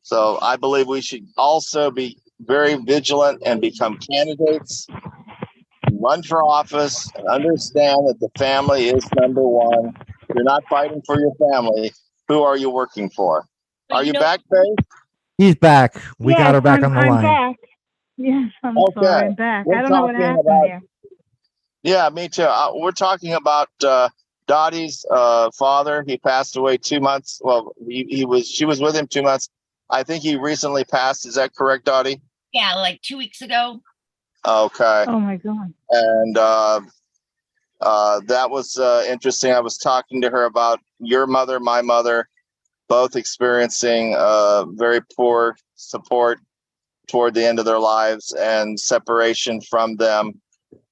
So I believe we should also be very vigilant and become candidates, run for office, and understand that the family is number one. If you're not fighting for your family, who are you working for? Are you back, Faith? He's back. We got her back on the I'm line. back. Yes, I'm sorry. I'm back. I don't know what happened there. Yeah, me too. We're talking about Dottie's father. He passed away 2 months. Well, she was with him 2 months. I think he recently passed. Is that correct, Dottie? Yeah, like 2 weeks ago. Okay. Oh my God. And that was interesting. I was talking to her about your mother, my mother, both experiencing very poor support toward the end of their lives and separation from them,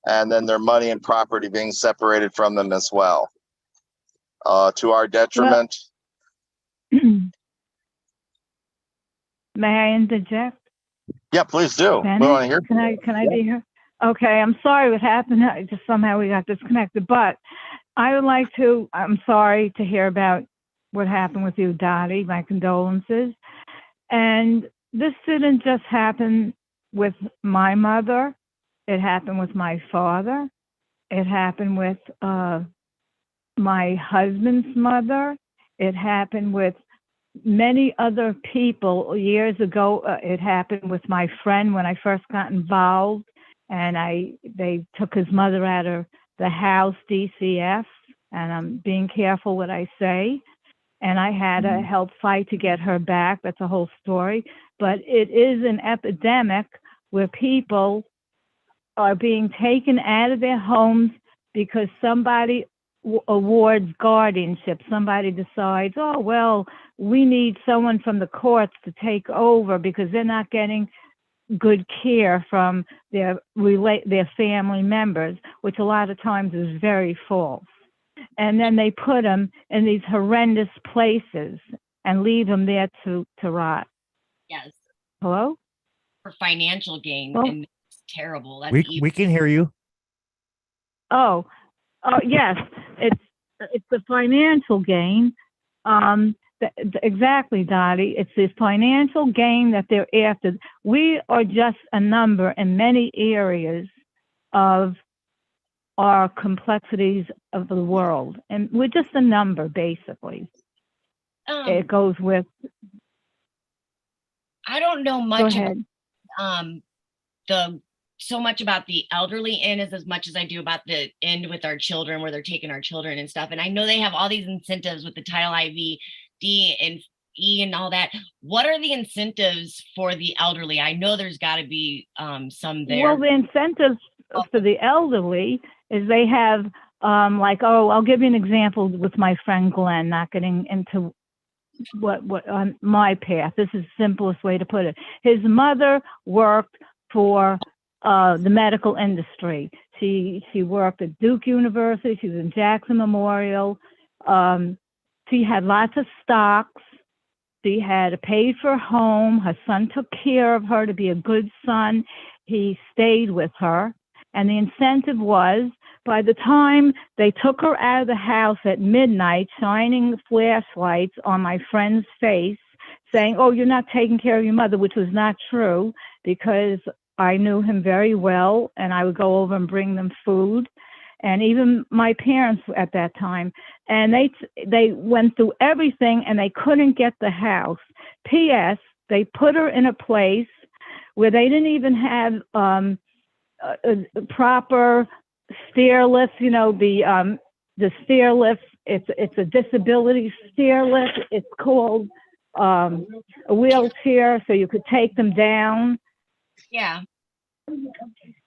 and then their money and property being separated from them as well, to our detriment. Well, may I interject? Yeah, please do. We want to hear. Can I be here? Okay, I'm sorry what happened. Just somehow we got disconnected, but I would like to. I'm sorry to hear about what happened with you, Dottie. My condolences. And this didn't just happen with my mother. It happened with my father. It happened with my husband's mother. It happened with many other people years ago. It happened with my friend when I first got involved, and they took his mother out of the house, DCF, and I'm being careful what I say. And I had to help fight to get her back. That's a whole story. But it is an epidemic where people are being taken out of their homes because somebody awards guardianship. Somebody decides, oh, well, we need someone from the courts to take over because they're not getting good care from their family members, which a lot of times is very false. And then they put them in these horrendous places and leave them there to rot. Yes. Hello? For financial gain. Well, and it's terrible. That's We can hear you. Oh, yes. It's the financial gain. Exactly, Dottie. It's the financial gain that they're after. We are just a number in many areas of our complexities of the world, and we're just a number, basically. It goes with. I don't know much. Go ahead. So much about the elderly end as much as I do about the end with our children, where they're taking our children and stuff. And I know they have all these incentives with the Title IV, D, and E, and all that. What are the incentives for the elderly? I know there's got to be some there. Well, the incentives for the elderly is they have I'll give you an example with my friend Glenn, not getting into what on my path. This is the simplest way to put it. His mother worked for the medical industry. She worked at Duke University. She was in Jackson Memorial. She had lots of stocks. She had a paid for home. Her son took care of her to be a good son. He stayed with her. And the incentive was, by the time they took her out of the house at midnight, shining flashlights on my friend's face, saying, oh, you're not taking care of your mother, which was not true, because I knew him very well, and I would go over and bring them food, and even my parents at that time. And they went through everything, and they couldn't get the house. P.S., they put her in a place where they didn't even have a proper stair lift. You know, the stair lift. It's a disability stair lift. It's called a wheelchair, so you could take them down. Yeah.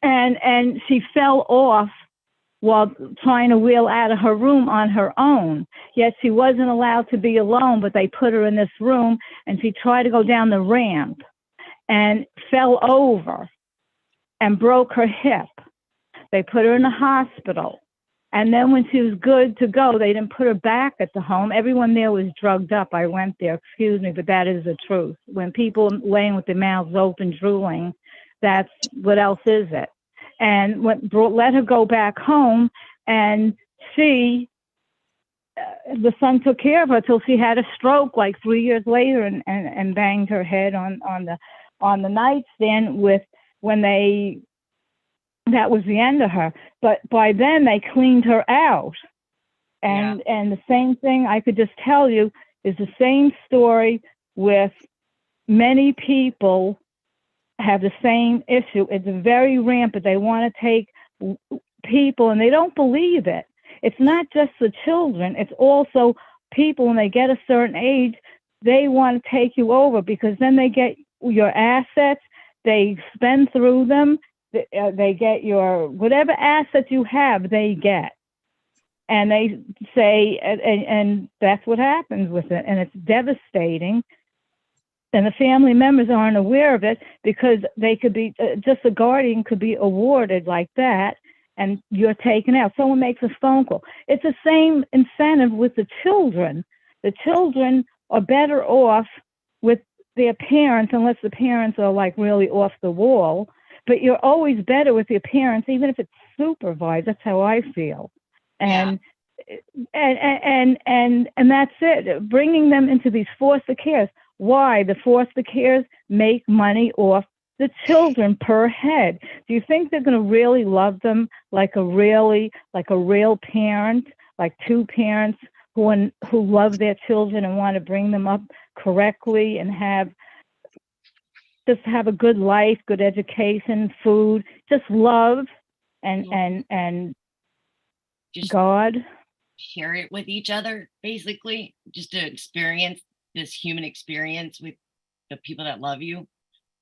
And she fell off while trying to wheel out of her room on her own. Yet she wasn't allowed to be alone, but they put her in this room, and she tried to go down the ramp and fell over and broke her hip. They put her in the hospital. And then when she was good to go, they didn't put her back at the home. Everyone there was drugged up. I went there, excuse me, but that is the truth. When people laying with their mouths open, drooling, that's what else is it? And let her go back home, and she the son took care of her till she had a stroke like 3 years later, and banged her head on the nightstand that was the end of her. But by then they cleaned her out. And the same thing I could just tell you is the same story with many people have the same issue. It's very rampant. They want to take people, and they don't believe it. It's not just the children. It's also people, when they get a certain age, they want to take you over, because then they get your assets, they spend through them, they get your, whatever assets you have, they get. And they say, and that's what happens with it. And it's devastating. And the family members aren't aware of it, because they could be, just a guardian could be awarded like that, and you're taken out. Someone makes a phone call. It's the same incentive with the children. The children are better off with their parents, unless the parents are like really off the wall. But you're always better with your parents, even if it's supervised. That's how I feel. And that's it. Bringing them into these foster cares. Why? The foster cares make money off the children per head. Do you think they're going to really love them like a real parent, like two parents who love their children and want to bring them up correctly and have a good life, good education, food, just love and just God? Share it with each other, basically, just to experience this human experience with the people that love you.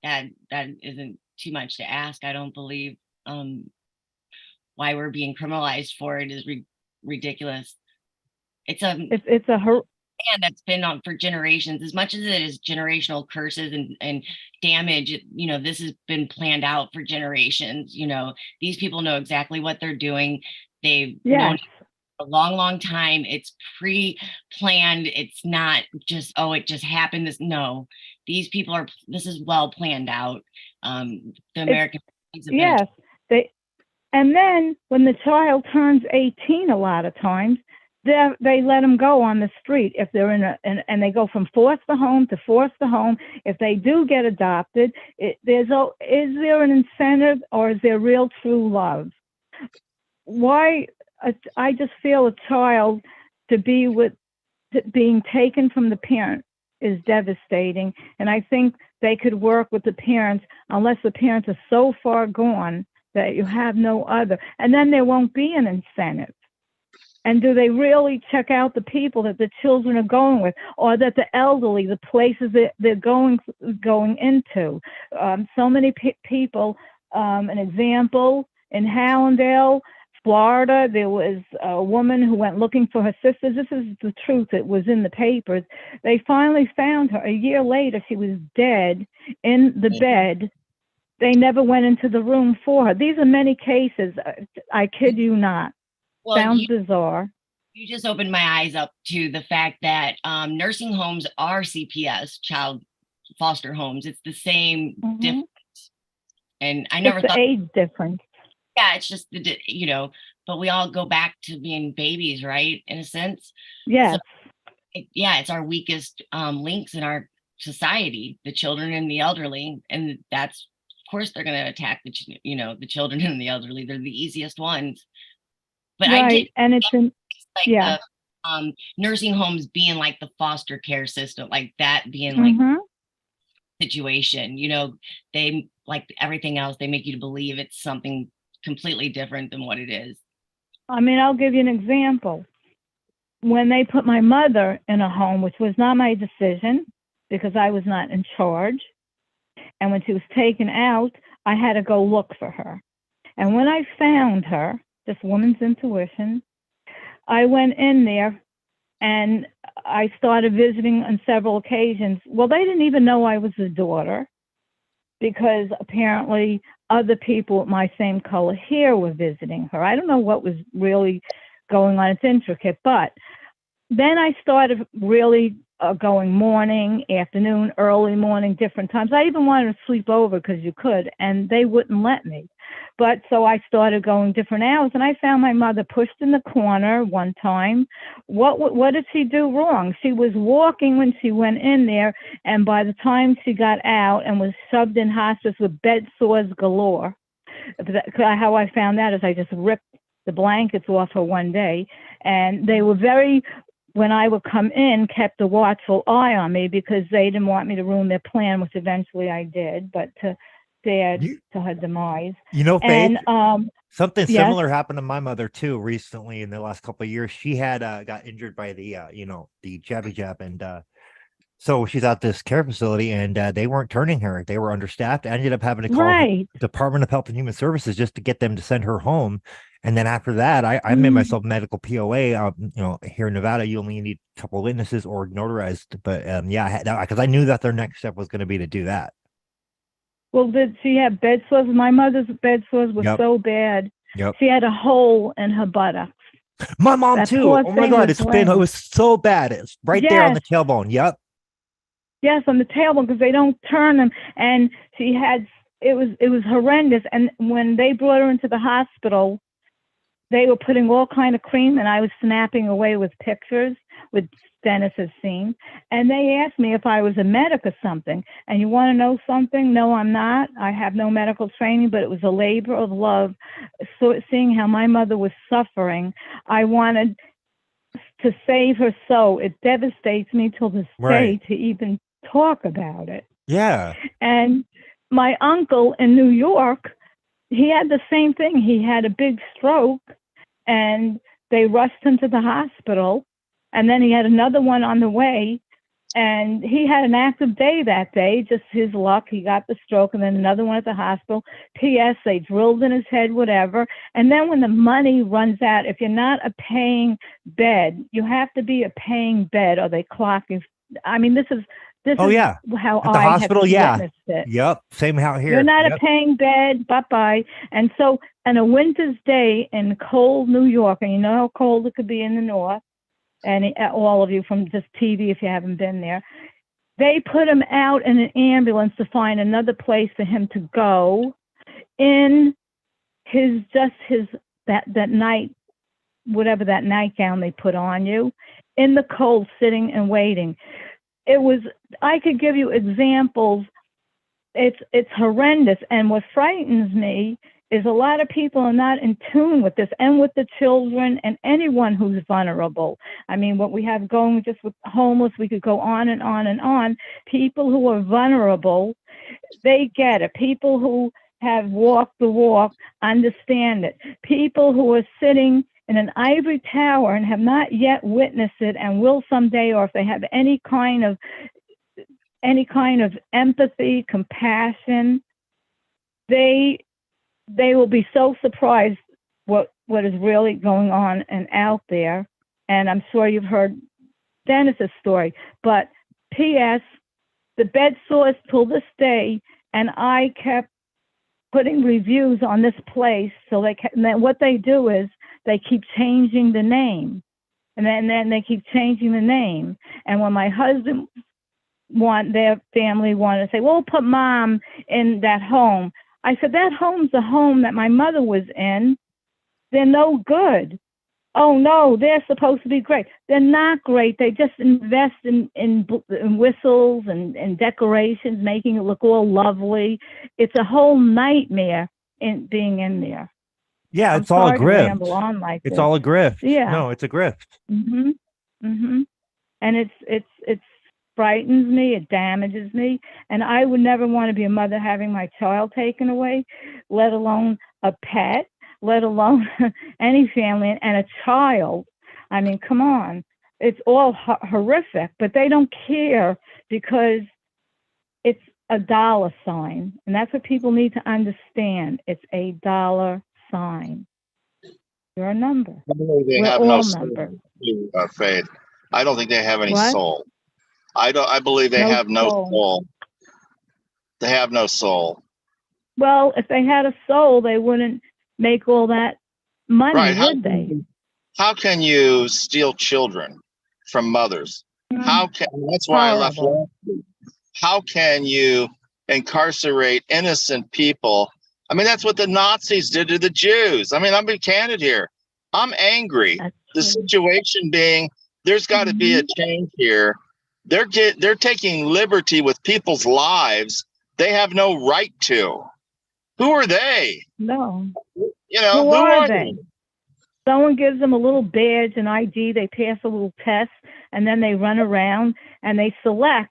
That isn't too much to ask, I don't believe. Why we're being criminalized for it is ridiculous. It's a man that's been on for generations. As much as it is generational curses and damage, this has been planned out for generations. These people know exactly what they're doing. They've known it for a long time. It's pre-planned. It's not just, it just happened. No, these people this is well planned out. The American and then when the child turns 18, a lot of times they let them go on the street if they're and they go from foster home to foster home. If they do get adopted, is there an incentive, or is there real true love? Why? I just feel a child being taken from the parent is devastating, and I think they could work with the parents, unless the parents are so far gone that you have no other, and then there won't be an incentive. And do they really check out the people that the children are going with, or that the elderly, the places that they're going into? So many people. An example, in Hallandale, Florida, there was a woman who went looking for her sisters. This is the truth. It was in the papers. They finally found her. A year later, she was dead in the bed. They never went into the room for her. These are many cases. I kid you not. Well, sounds bizarre. You just opened my eyes up to the fact that nursing homes are CPS, child foster homes. It's the same difference. And I never thought the age difference. Yeah, it's just but we all go back to being babies, right? In a sense. Yes. So, it's our weakest links in our society, the children and the elderly, and that's, of course, they're going to attack the children and the elderly. They're the easiest ones. But right, and it's the nursing homes being like the foster care system, like that being like situation. They, like everything else, they make you to believe it's something completely different than what it is. I mean, I'll give you an example. When they put my mother in a home, which was not my decision because I was not in charge, and when she was taken out, I had to go look for her. And when I found her, just woman's intuition, I went in there and I started visiting on several occasions. Well, they didn't even know I was the daughter, because apparently other people with my same color hair were visiting her. I don't know what was really going on. It's intricate. But then I started really going morning, afternoon, early morning, different times. I even wanted to sleep over because you could, and they wouldn't let me. But so I started going different hours, and I found my mother pushed in the corner one time. What did she do wrong? She was walking when she went in there, and by the time she got out and was shoved in hospice with bed sores galore. How I found that is I just ripped the blankets off her one day, and they were very, when I would come in, kept a watchful eye on me because they didn't want me to ruin their plan, which eventually I did, but to her demise. You know, Faith, and something yes. similar happened to my mother too recently in the last couple of years. She had got injured by the the jabby jab, and so she's at this care facility, and they weren't turning her. They were understaffed. I ended up having to call Right. Department of Health and Human Services just to get them to send her home. And then after that, I made myself medical POA. Here in Nevada, you only need a couple of witnesses or notarized. But because I knew that their next step was going to be to do that. Well, did she have bed sores? My mother's bed sores were so bad. Yep. She had a hole in her buttocks. My mom too. Oh my God, it was so bad. It's right there on the tailbone. Yep. Yes, on the tailbone, because they don't turn them. And she had, it was horrendous. And when they brought her into the hospital, they were putting all kind of cream, and I was snapping away with pictures, which Dennis has seen. And they asked me if I was a medic or something. And you want to know something? No, I'm not. I have no medical training, but it was a labor of love. So seeing how my mother was suffering, I wanted to save her. So it devastates me till this day to even talk about it. Yeah. And my uncle in New York, he had the same thing. He had a big stroke, and they rushed him to the hospital, and then he had another one on the way, and he had an active day that day, just his luck. He got the stroke, and then another one at the hospital. P.S. They drilled in his head, whatever. And then when the money runs out, if you're not a paying bed, you have to be a paying bed, or they clock you. I mean, this is how at the I hospital, have witnessed it. Yep, same out here. You're not a paying bed, bye-bye. And so on a winter's day in cold New York, and you know how cold it could be in the north, and all of you from just TV if you haven't been there, they put him out in an ambulance to find another place for him to go in that night, whatever that nightgown they put on you, in the cold, sitting and waiting. I could give you examples. It's horrendous. And what frightens me is a lot of people are not in tune with this, and with the children and anyone who's vulnerable. I mean, what we have going just with homeless, we could go on and on and on. People who are vulnerable, they get it. People who have walked the walk understand it. People who are sitting in an ivory tower and have not yet witnessed it and will someday, or if they have any kind of empathy, compassion, they will be so surprised what is really going on and out there. And I'm sure you've heard Dennis's story, but P.S. the bed sores till this day, and I kept putting reviews on this place. So and then what they do is they keep changing the name, and then they keep changing the name. And when my husband their family wanted to say, well, we'll put mom in that home. I said, that home's the home that my mother was in. They're no good. Oh no, they're supposed to be great. They're not great. They just invest in whistles and decorations, making it look all lovely. It's a whole nightmare in being in there. Yeah, it's all a grift. It's all a grift. Yeah. No, it's a grift. Mhm. Mhm. And it's frightens me. It damages me, and I would never want to be a mother having my child taken away, let alone a pet, let alone any family and a child. I mean, come on. It's all horrific, but they don't care because it's a dollar sign, and that's what people need to understand. It's a dollar sign. You're a number. They have no soul, Faith. I don't think they have any soul. I believe they have no soul. They have no soul. Well, if they had a soul, they wouldn't make all that money, would they? How can you steal children from mothers That's why I left. Horrible. How can you incarcerate innocent people? I mean, that's what the Nazis did to the Jews. I mean, I'm being candid here. I'm angry. That's The true. situation being, there's got to be a change here. They're taking liberty with people's lives they have no right to. Who are they? No. You know, Who are they? Someone gives them a little badge, an ID, they pass a little test, and then they run around and they select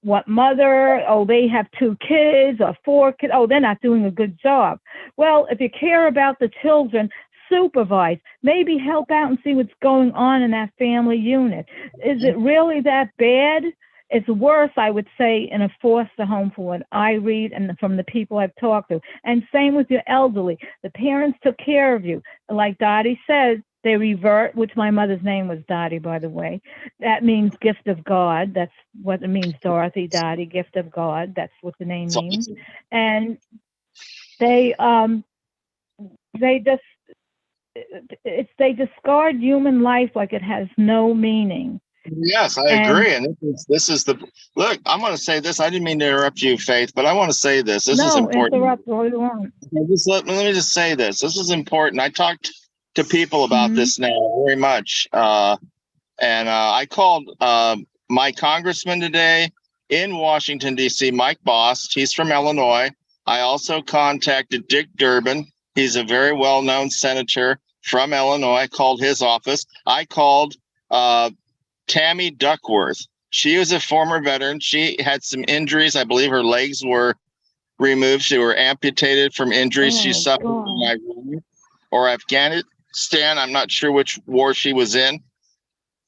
what mother, oh, they have 2 kids or 4 kids, oh, they're not doing a good job. Well, if you care about the children, supervise, maybe help out and see what's going on in that family unit. Is it really that bad? It's worse, I would say, in a foster home for what I read and from the people I've talked to. And same with your elderly. The parents took care of you. Like Dottie says, they revert, which my mother's name was Dottie, by the way. That means gift of God. That's what it means, Dorothy, Dottie, gift of God. That's what the name means. And they discard human life like it has no meaning. Yes, I agree. And this is the look. I'm going to say this. I didn't mean to interrupt you, Faith, but I want to say this. This is important. Interrupt all you want. Let me just say this. This is important. I talked to people about this now very much, and I called my congressman today in Washington D.C., Mike Bost. He's from Illinois. I also contacted Dick Durbin. He's a very well-known senator from Illinois. I called his office. I called Tammy Duckworth. She was a former veteran. She had some injuries. I believe her legs were removed. She were amputated from injuries she suffered in Iraq or Afghanistan. I'm not sure which war she was in.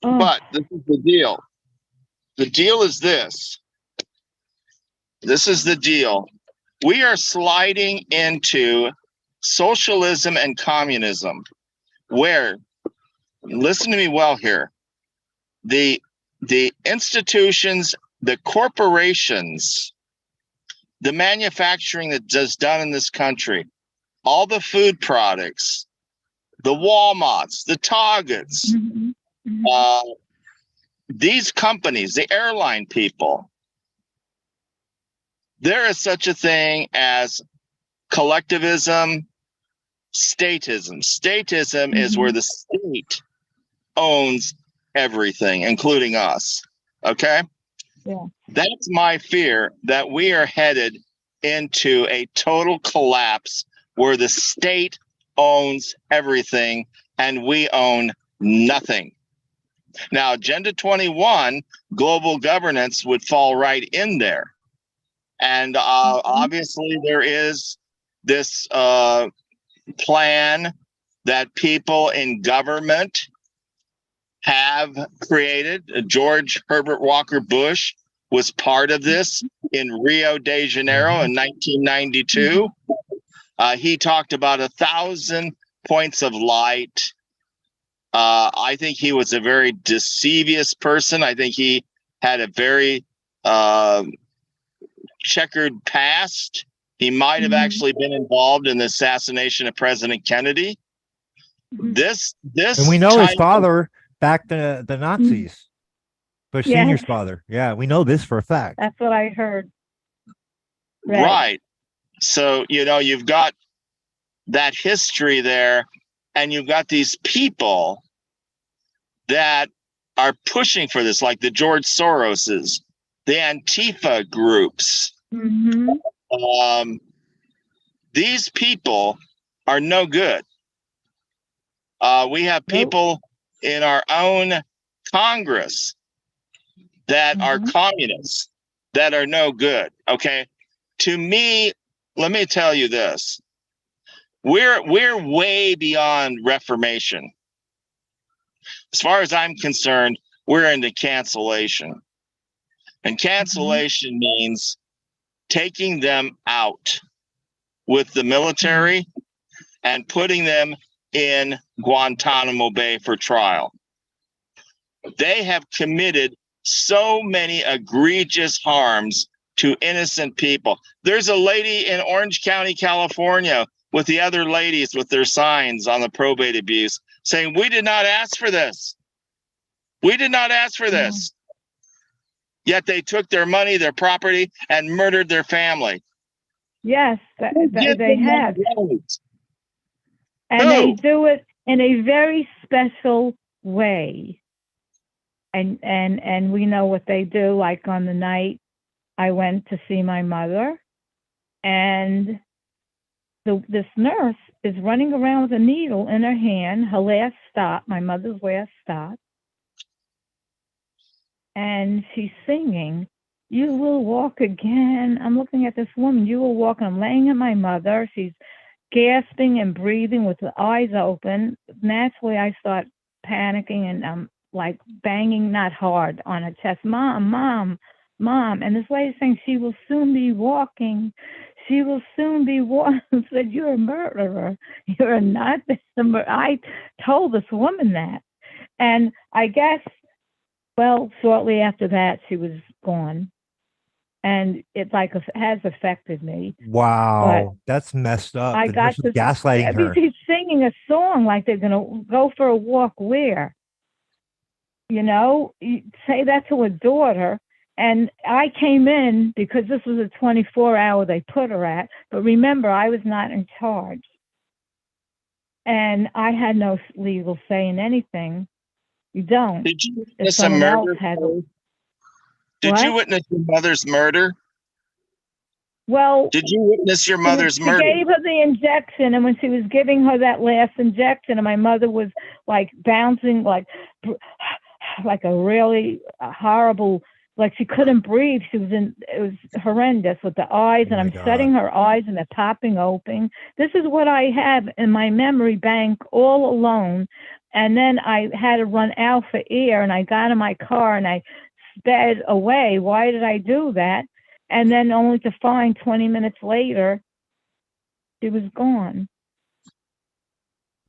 But this is the deal. The deal is this. This is the deal. We are sliding into socialism and communism, where, listen to me well here, the institutions, the corporations, the manufacturing that is done in this country, all the food products, the Walmarts, the Targets, these companies, the airline people, there is such a thing as collectivism, statism. Statism is where the state owns everything, including us. Okay? Yeah. That's my fear, that we are headed into a total collapse where the state owns everything and we own nothing. Now, Agenda 21, global governance, would fall right in there. And obviously there is this plan that people in government have created. George Herbert Walker Bush was part of this in Rio de Janeiro in 1992. He talked about 1,000 points of light. I think he was a very deceivious person. I think he had a very checkered past. He might have actually been involved in the assassination of President Kennedy. This, and we know his father backed the Nazis. Bush Senior's father. Yeah, we know this for a fact. That's what I heard. Right. So, you know, you've got that history there, and you've got these people that are pushing for this, like the George Soroses, the Antifa groups. These people are no good. We have people in our own Congress that are communists, that are no good. Okay. To me, let me tell you this. We're way beyond Reformation. As far as I'm concerned, we're into cancellation. And cancellation means taking them out with the military and putting them in Guantanamo Bay for trial. They have committed so many egregious harms to innocent people. There's a lady in Orange County, California, with the other ladies with their signs on the probate abuse saying, we did not ask for this. We did not ask for this. yet they took their money, their property, and murdered their family. Yes, they have. Right. And they do it in a very special way. And we know what they do. Like on the night I went to see my mother, and this nurse is running around with a needle in her hand, her last stop, my mother's last stop. And she's singing, "You will walk again." I'm looking at this woman, "You will walk." I'm laying at my mother. She's gasping and breathing with the eyes open. Naturally, I start panicking, and I'm like banging, not hard, on her chest. "Mom, mom, mom." And this lady's saying, "She will soon be walking. She will soon be walking." I said, "You're a murderer. You're not." I told this woman that. And I guess, well, shortly after that, she was gone. And it has affected me. Wow, that's messed up. I got to gaslighting her. She's singing a song like they're going to go for a walk where? You know, you say that to a daughter. And I came in because this was a 24-hour they put her at. But remember, I was not in charge. And I had no legal say in anything. You don't. Did you witness a murder? Did you witness your mother's murder? Well, did you witness your mother's murder? She gave her the injection, and when she was giving her that last injection, and my mother was like bouncing, like a really horrible, like she couldn't breathe. It was horrendous with the eyes, and I'm studying her eyes, and they're popping open. This is what I have in my memory bank all alone. And then I had to run out for air, and I got in my car and I sped away. Why did I do that? And then only to find 20 minutes later, she was gone.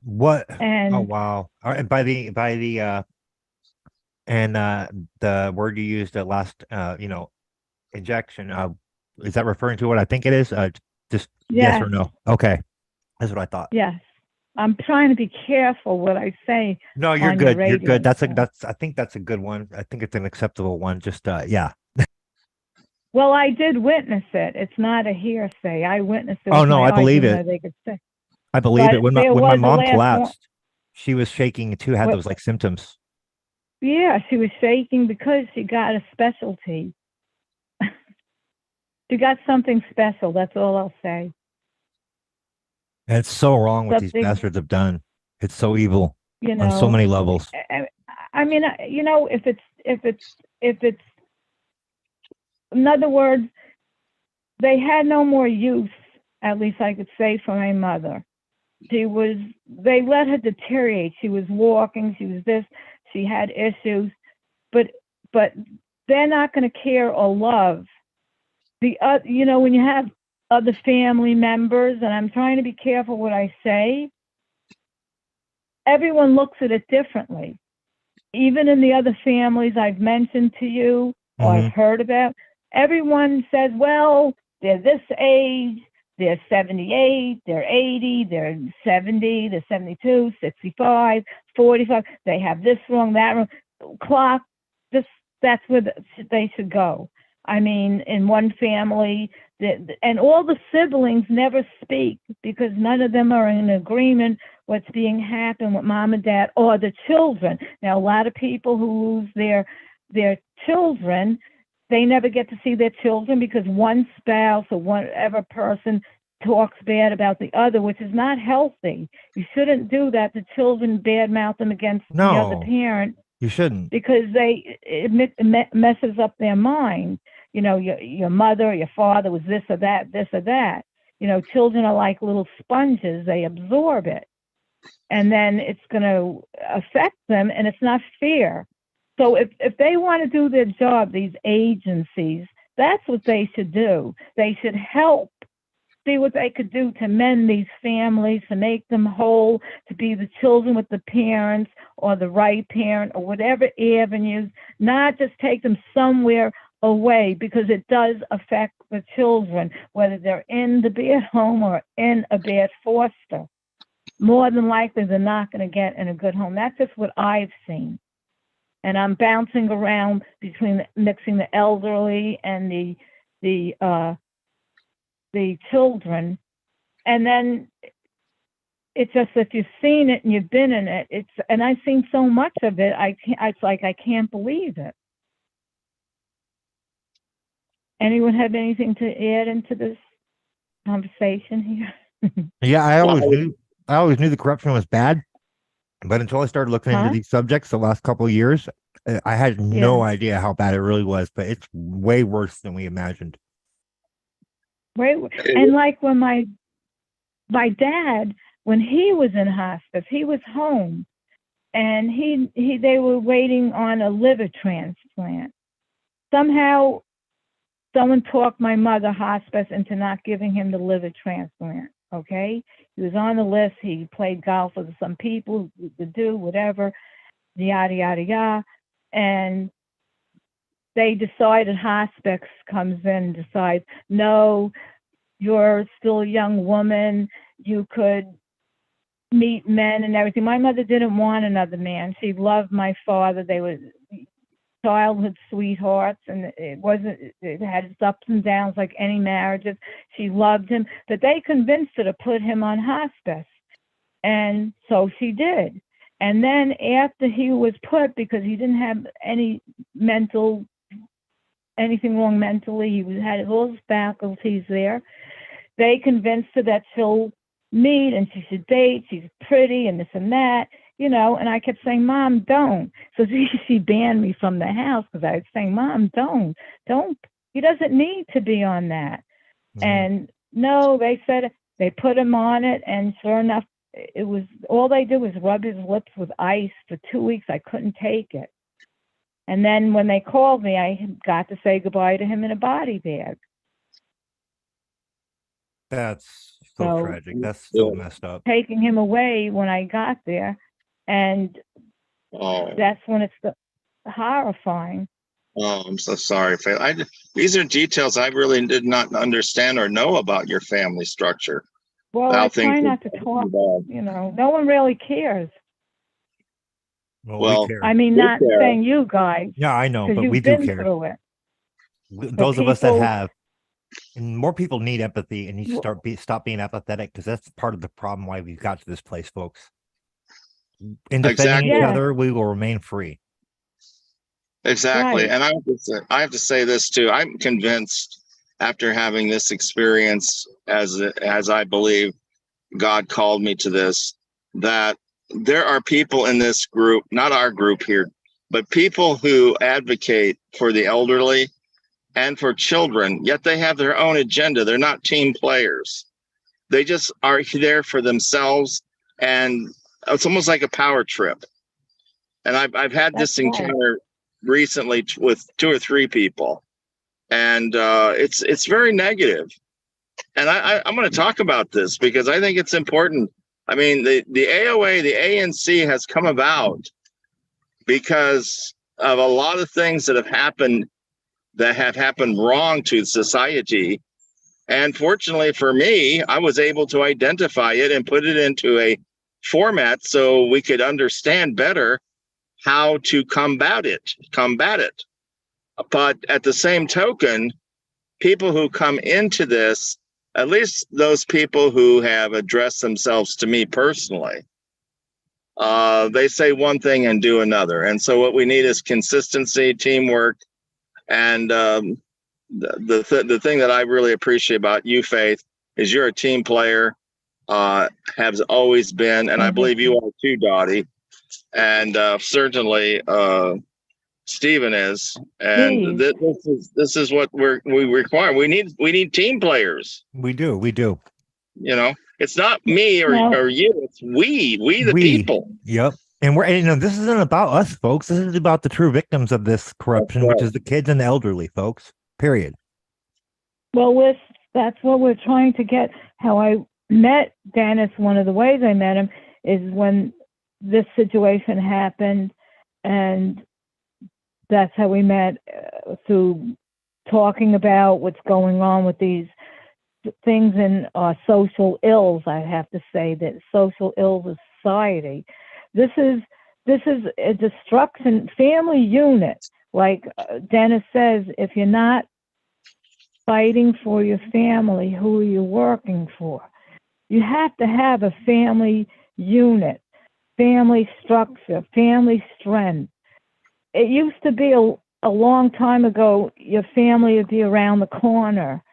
What? And oh wow! And by the word you used, the last injection, is that referring to what I think it is? Just yes or no? Okay, that's what I thought. Yes. I'm trying to be careful what I say. No, you're good. You're good. I think that's a good one. I think it's an acceptable one. Just yeah. Well, I did witness it. It's not a hearsay. I witnessed it. Oh no, I believe it. They could say. I believe it. When my mom collapsed, she was shaking too. Had those like symptoms. Yeah, she was shaking because she got a specialty. She got something special. That's all I'll say. And it's so wrong what these bastards have done. It's so evil on so many levels. I mean, if it's, in other words, they had no more use, at least I could say, for my mother. They let her deteriorate. She was walking, she was this, she had issues, but they're not going to care or love when you have other family members, and I'm trying to be careful what I say, everyone looks at it differently. Even in the other families I've mentioned to you or I've heard about, everyone says, well, they're this age, they're 78, they're 80, they're 70, they're 72, 65, 45, they have this wrong, that wrong. Clock, that's where they should go. I mean, in one family, and all the siblings never speak because none of them are in agreement what's being happened with mom and dad or the children. Now, a lot of people who lose their children, they never get to see their children because one spouse or whatever person talks bad about the other, which is not healthy. You shouldn't do that. The children badmouth them against the other parent. You shouldn't. Because it messes up their mind. Your mother or your father was this or that. Children are like little sponges. They absorb it. And then it's going to affect them, and it's not fair. So if they want to do their job, these agencies, that's what they should do. They should help see what they could do to mend these families, to make them whole, to be the children with the parents or the right parent or whatever avenues, not just take them somewhere away, because it does affect the children, whether they're in the bad home or in a bad foster. More than likely, they're not going to get in a good home. That's just what I've seen. and I'm bouncing around between mixing the elderly and the children, and then it's just if you've seen it and you've been in it, and I've seen so much of it, it's like I can't believe it. Anyone have anything to add into this conversation here? Yeah, I always knew the corruption was bad, but until I started looking into these subjects the last couple of years, I had no idea how bad it really was. But it's way worse than we imagined. Right, and like when my dad, when he was in hospice, he was home, and they were waiting on a liver transplant. Somehow, someone talked my mother hospice into not giving him the liver transplant. Okay, he was on the list. He played golf with some people to do whatever, yada yada yada, and they decided hospice comes in and decides, no, you're still a young woman. You could meet men and everything. My mother didn't want another man. She loved my father. They were childhood sweethearts, and it had its ups and downs like any marriages. She loved him, but they convinced her to put him on hospice. And so she did. And then after he was put, because he didn't have anything wrong mentally, he had all his faculties there, they convinced her that she'll meet and she should date, she's pretty and this and that, and I kept saying, Mom, don't. So she banned me from the house because I was saying, Mom, don't, he doesn't need to be on that. Mm-hmm. And no, they said they put him on it, and sure enough, it was all they did was rub his lips with ice for 2 weeks. I couldn't take it. And then when they called me, I got to say goodbye to him in a body bag. That's so tragic. That's so messed up. Taking him away when I got there, and that's when it's horrifying. Oh, I'm so sorry, Faith. These are details I really did not understand or know about your family structure. Well, I try not to talk. No one really cares. Well, we care. I mean, not saying you guys. Yeah, I know, but we do care. Through it. Those of us that have, and more people need empathy, and you stop being apathetic, because that's part of the problem why we've got to this place, folks. In defending each other, we will remain free. Exactly. Right. And I have to say this too. I'm convinced, after having this experience, as I believe God called me to this, that there are people in this group, not our group here, but people who advocate for the elderly and for children, yet they have their own agenda. They're not team players. They just are there for themselves, and it's almost like a power trip. And I've had this encounter recently with 2 or 3 people, and it's very negative. And I'm going to talk about this because I think it's important. I mean, the AOA, the ANC has come about because of a lot of things that have happened wrong to society. And fortunately for me, I was able to identify it and put it into a format so we could understand better how to combat it. But at the same token, people who come into this, at least those people who have addressed themselves to me personally, they say one thing and do another. And so what we need is consistency, teamwork, and the thing that I really appreciate about you, Faith, is you're a team player, has always been, and I believe you are too, Dottie. And certainly Stephen is, and this is what we require. We need team players. We do. It's not me or you. It's we the people. Yep. And this isn't about us, folks. This is about the true victims of this corruption, which is the kids and the elderly, folks. Period. Well, that's what we're trying to get. How I met Dennis, one of the ways I met him is when this situation happened, and that's how we met, through talking about what's going on with these things in social ills. I have to say that social ills of society. This is this is a destruction, family unit. Like Dennis says, if you're not fighting for your family, who are you working for? You have to have a family unit, family structure, family strength. It used to be a long time ago, your family would be around the corner.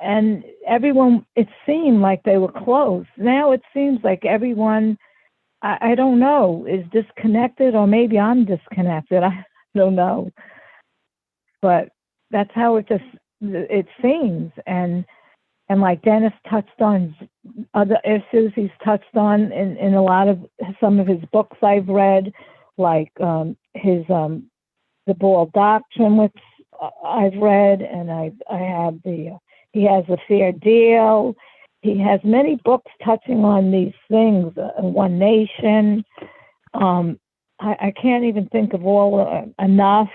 And everyone, it seemed like they were close. Now it seems like everyone, I don't know, is disconnected, or maybe I'm disconnected. I don't know. But that's how it seems. And like Dennis touched on other issues he's touched on in a lot of some of his books I've read, like his The Ball Doctrine, which I've read, and I have he has A Fair Deal. He has many books touching on these things, One Nation. I can't even think of all enough.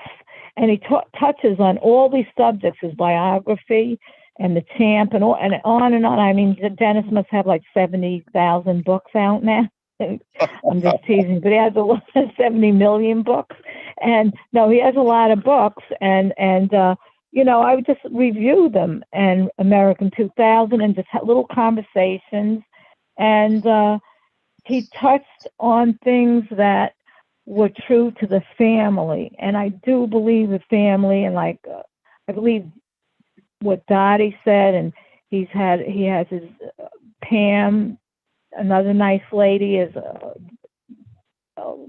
And he touches on all these subjects, his biography and The Champ and on and on. I mean, Dennis must have like 70,000 books out now. I'm just teasing, but he has 70 million books. And no, he has a lot of books. And you know, I would just review them, and American 2000, and just have little conversations. And he touched on things that were true to the family. And I do believe the family, and like, I believe what Dottie said, and he has his Pam, another nice lady, is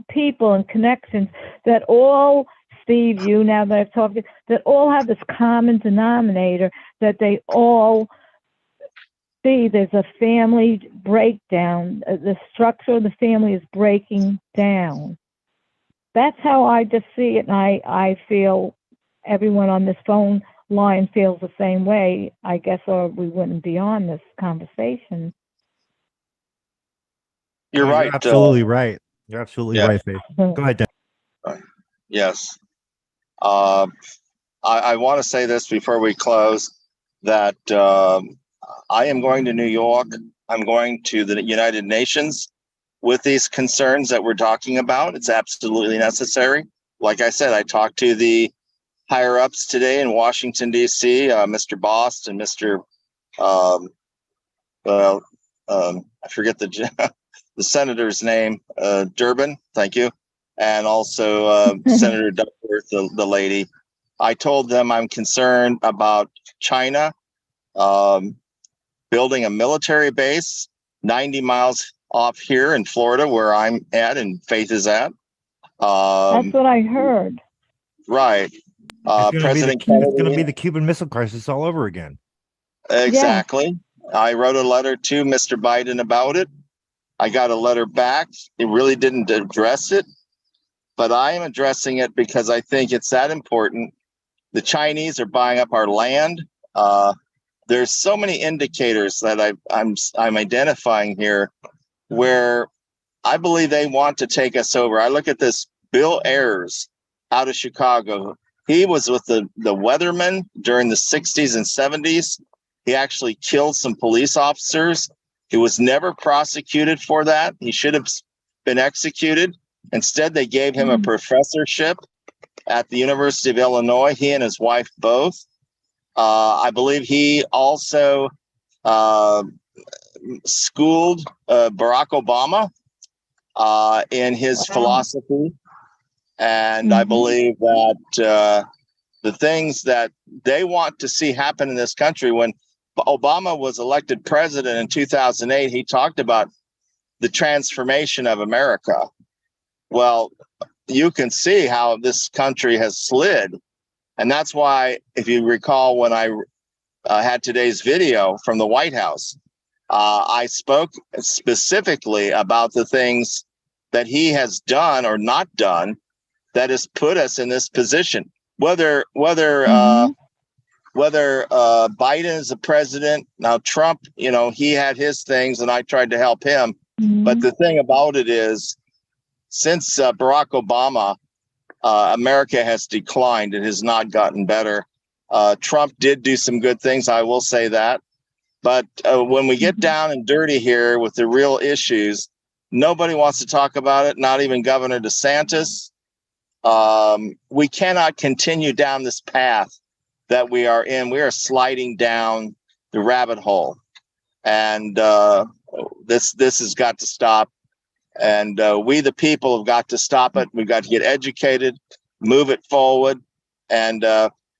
people and connections that all, Steve, you, now that I've talked to, that all have this common denominator, that they all see there's a family breakdown. The structure of the family is breaking down. That's how I just see it, and I feel everyone on this phone line feels the same way, I guess, or we wouldn't be on this conversation. You're right. You're absolutely right. You're absolutely right, Faith. Go ahead, Dan. Yes. I want to say this before we close, that I am going to New York. I'm going to the United Nations with these concerns that we're talking about. It's absolutely necessary. Like I said, I talked to the higher ups today in Washington, D.C., Mr. Bost and Mr. I forget the senator's name, Durbin, thank you. And also Senator Duckworth, the lady. I told them I'm concerned about China building a military base 90 miles off here in Florida, where I'm at and Faith is at. That's what I heard. Right. It's going to be the Cuban Missile Crisis all over again. Exactly. Yeah. I wrote a letter to Mr. Biden about it. I got a letter back. It really didn't address it, but I am addressing it because I think it's that important. The Chinese are buying up our land. There's so many indicators that I'm identifying here where I believe they want to take us over. I look at this Bill Ayers out of Chicago. He was with the Weathermen during the 60s and 70s. He actually killed some police officers. He was never prosecuted for that. He should have been executed. Instead, they gave him a professorship at the University of Illinois, he and his wife both. I believe he also schooled Barack Obama in his philosophy. And I believe that the things that they want to see happen in this country, when Obama was elected president in 2008, he talked about the transformation of America. Well, you can see how this country has slid. And that's why, if you recall, when I had today's video from the White House, I spoke specifically about the things that he has done or not done that has put us in this position. Whether Biden is the president, now Trump, he had his things and I tried to help him. But the thing about it is, since Barack Obama, America has declined. It has not gotten better. Trump did do some good things, I will say that. But when we get down and dirty here with the real issues, Nobody wants to talk about it, not even Governor DeSantis. We cannot continue down this path that we are in. We are sliding down the rabbit hole. And this has got to stop. And we, the people, have got to stop it. We've got to get educated, move it forward. And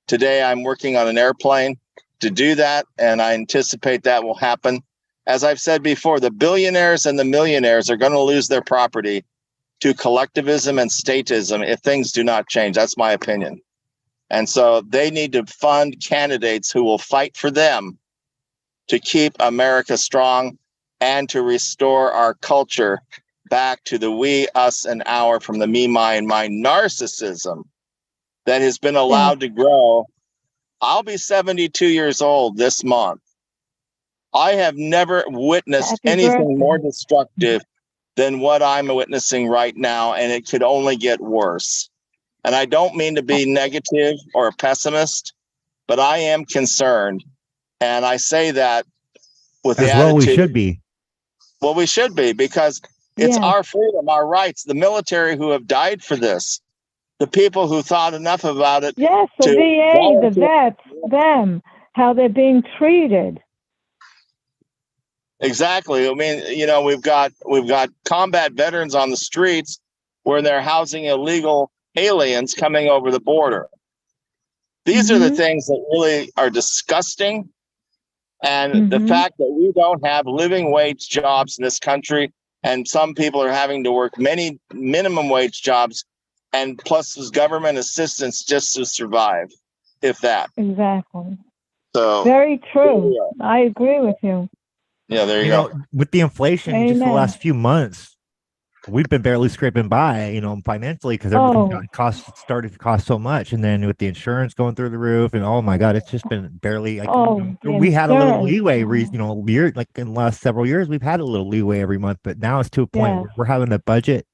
today I'm working on an airplane to do that. And I anticipate that will happen. As I've said before, the billionaires and the millionaires are going to lose their property to collectivism and statism if things do not change. That's my opinion. And so they need to fund candidates who will fight for them to keep America strong and to restore our culture back to the we, us, and our, from the me, my, and my narcissism that has been allowed to grow. I'll be 72 years old this month. I have never witnessed anything more destructive than what I'm witnessing right now, and it could only get worse. And I don't mean to be negative or a pessimist, but I am concerned. And I say that with the attitude. Well, we should be. Well, we should be, because it's our freedom, our rights, the military who have died for this, the people who thought enough about it. Yes, the VA, the vets, them, how they're being treated. Exactly. I mean, you know, we've got combat veterans on the streets where they're housing illegal aliens coming over the border. These are the things that really are disgusting. And the fact that we don't have living wage jobs in this country, and some people are having to work many minimum wage jobs, and plus there's government assistance just to survive, if that. Exactly. So very true. I agree with you. Yeah, there you go. With the inflation, just the last few months, we've been barely scraping by, you know, financially, because everything started to cost so much. And then with the insurance going through the roof, and oh my God, it's just been barely. We had a little leeway, you know, like in the last several years, we've had a little leeway every month, but now it's to a point where we're having to budget,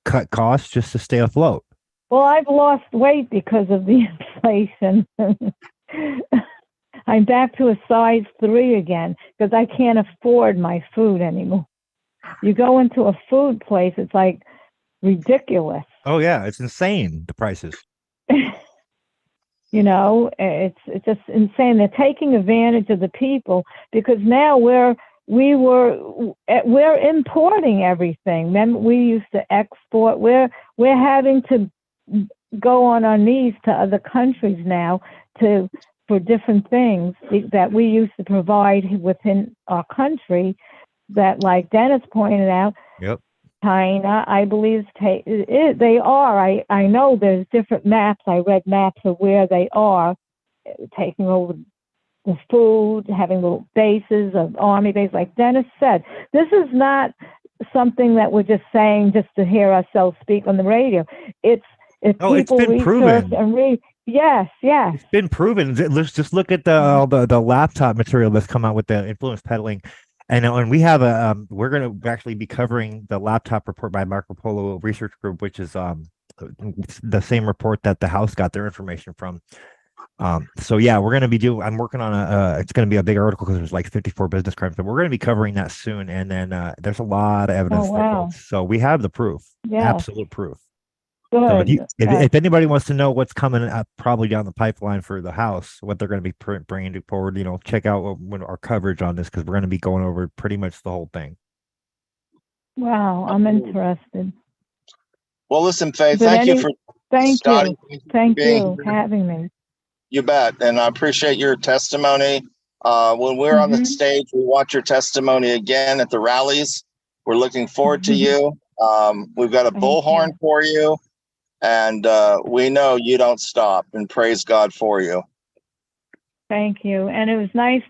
cut costs just to stay afloat. Well, I've lost weight because of the inflation. I'm back to a size 3 again because I can't afford my food anymore. You go into a food place, it's like ridiculous. Oh yeah, it's insane, the prices. You know, it's just insane. They're taking advantage of the people because now we're importing everything. Then we used to export. We're having to go on our knees to other countries now for different things that we used to provide within our country, that, like Dennis pointed out, China, I believe, they are. I know there's different maps. I read maps of where they are taking over the food, having little bases of army bases. Like Dennis said, this is not something that we're just saying just to hear ourselves speak on the radio. It's people been proven and read. Yes. It's been proven. Let's just look at the laptop material that's come out with the influence peddling. And we have we're going to actually be covering the laptop report by Marco Polo Research Group, which is the same report that the House got their information from. So yeah, we're going to be I'm working on it's going to be a big article because there's like 54 business crimes, but we're going to be covering that soon. And then there's a lot of evidence. Oh, wow. So we have the proof, absolute proof. Good. So if anybody wants to know what's coming up probably down the pipeline for the House, what they're going to be bringing forward, you know, check out our coverage on this, because we're going to be going over pretty much the whole thing. Wow, I'm interested. Well, listen, Faye, thank you for having me. You bet, and I appreciate your testimony. When we're on the stage, we want your testimony again at the rallies. We're looking forward to you. We've got a bullhorn for you. And we know you don't stop, and praise God for you. Thank you. And it was nice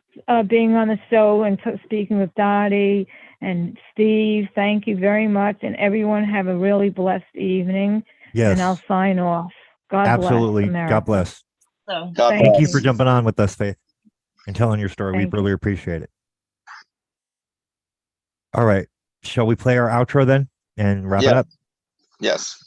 being on the show and speaking with Dottie and Steve. Thank you very much. And everyone have a really blessed evening. Yes. And I'll sign off. God bless America. God bless. So, Thank you for jumping on with us, Faith, and telling your story. We really appreciate it. All right. Shall we play our outro then and wrap it up? Yes.